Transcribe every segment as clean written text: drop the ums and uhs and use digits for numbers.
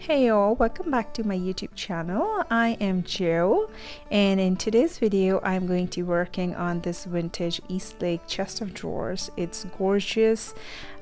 Hey all, welcome back to my YouTube channel. I am Jo, and in today's video I'm going to be working on this vintage Eastlake chest of drawers. It's gorgeous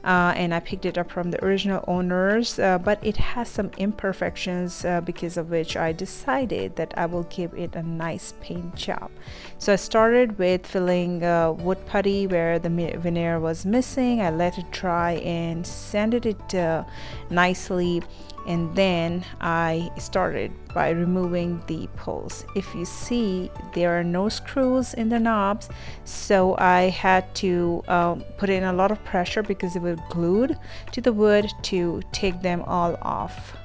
and I picked it up from the original owners, but it has some imperfections because of which I decided that I will give it a nice paint job. So I started with filling wood putty where the veneer was missing. I let it dry and sanded it nicely, and then I started by removing the poles. If you see, there are no screws in the knobs, so I had to put in a lot of pressure because it was glued to the wood to take them all off.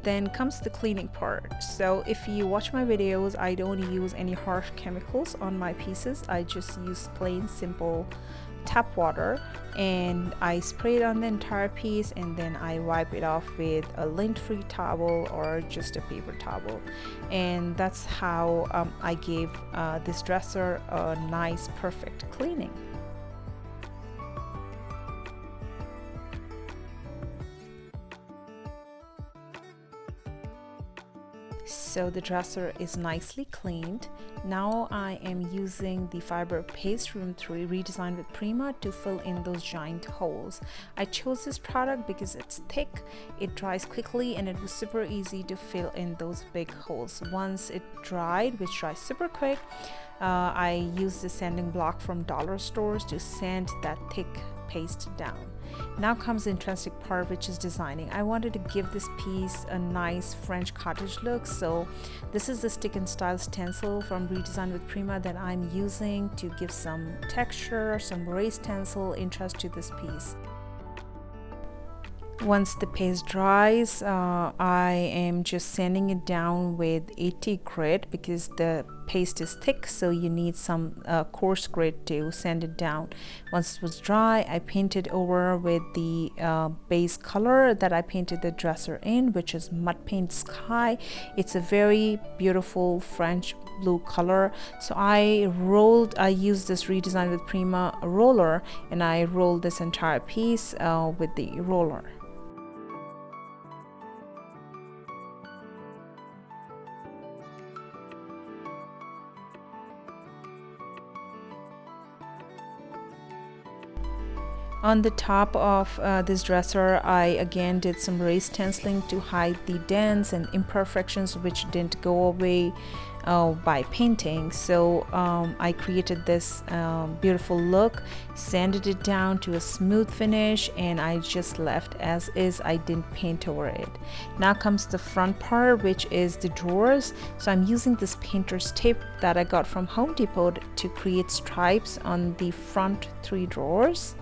Then comes the cleaning part. So if you watch my videos, I don't use any harsh chemicals on my pieces. I just use plain simple tap water, and I spray it on the entire piece, and then I wipe it off with a lint-free towel or just a paper towel. And that's how I gave this dresser a nice perfect cleaning. So the dresser is nicely cleaned. Now I am using the fiber paste from Redesign with Prima to fill in those giant holes. I chose this product because it's thick, it dries quickly, and it was super easy to fill in those big holes. Once it dried, which dries super quick, I used the sanding block from dollar stores to sand that thick paste down. Now comes the interesting part, which is designing. I wanted to give this piece a nice French cottage look, so this is the stick and style stencil from Redesign with Prima that I'm using to give some texture, some raised stencil interest to this piece. Once the paste dries, I am just sanding it down with 80 grit because the paste is thick, so you need some coarse grit to sand it down. Once it was dry, I painted over with the base color that I painted the dresser in, which is Mudpaint Sky. It's a very beautiful French blue color. So I used this Redesign with Prima roller, and I rolled this entire piece with the roller. On the top of this dresser, I again did some raised stenciling to hide the dents and imperfections which didn't go away by painting. So I created this beautiful look, sanded it down to a smooth finish, and I just left as is. I didn't paint over it. Now comes the front part, which is the drawers. So I'm using this painter's tape that I got from Home Depot to create stripes on the front 3 drawers.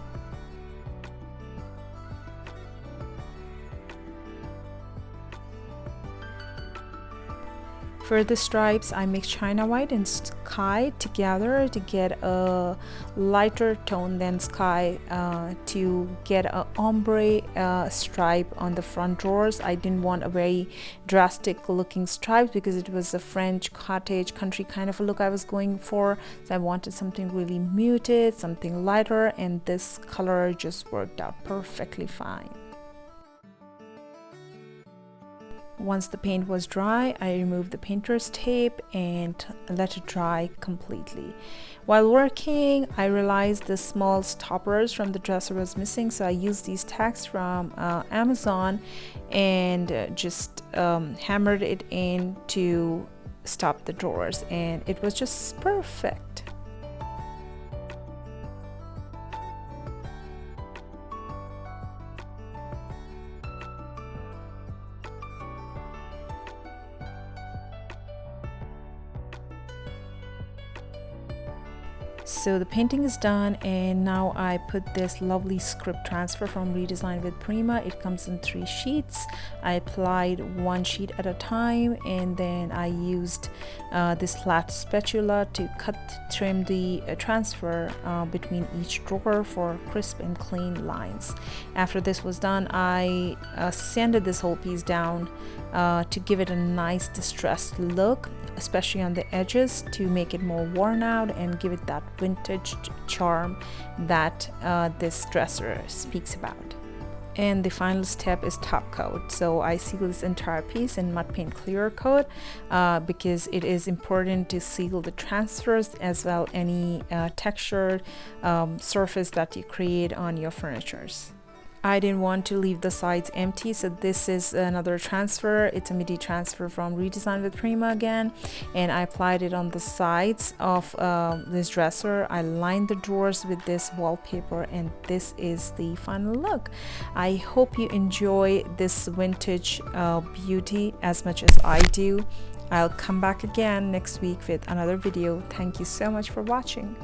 For the stripes, I mixed China White and Sky together to get a lighter tone than Sky to get a ombre stripe on the front drawers. I didn't want a very drastic looking stripe because it was a French cottage country kind of a look I was going for. So I wanted something really muted, something lighter, and this color just worked out perfectly fine. Once the paint was dry, I removed the painter's tape and let it dry completely. While working, I realized the small stoppers from the dresser was missing, so I used these tacks from Amazon and just hammered it in to stop the drawers, and it was just perfect. So the painting is done, and now I put this lovely script transfer from Redesign with Prima. It comes in 3 sheets. I applied 1 sheet at a time, and then I used this flat spatula to trim the transfer between each drawer for crisp and clean lines. After this was done, I sanded this whole piece down to give it a nice distressed look, especially on the edges, to make it more worn out and give it that vintage charm that this dresser speaks about. And the final step is top coat. So I seal this entire piece in Mudpaint clear coat because it is important to seal the transfers as well any textured surface that you create on your furnitures. I didn't want to leave the sides empty, so this is another transfer. It's a midi transfer from Redesign with Prima again, and I applied it on the sides of this dresser. I lined the drawers with this wallpaper, and this is the final look. I hope you enjoy this vintage beauty as much as I do. I'll come back again next week with another video. Thank you so much for watching.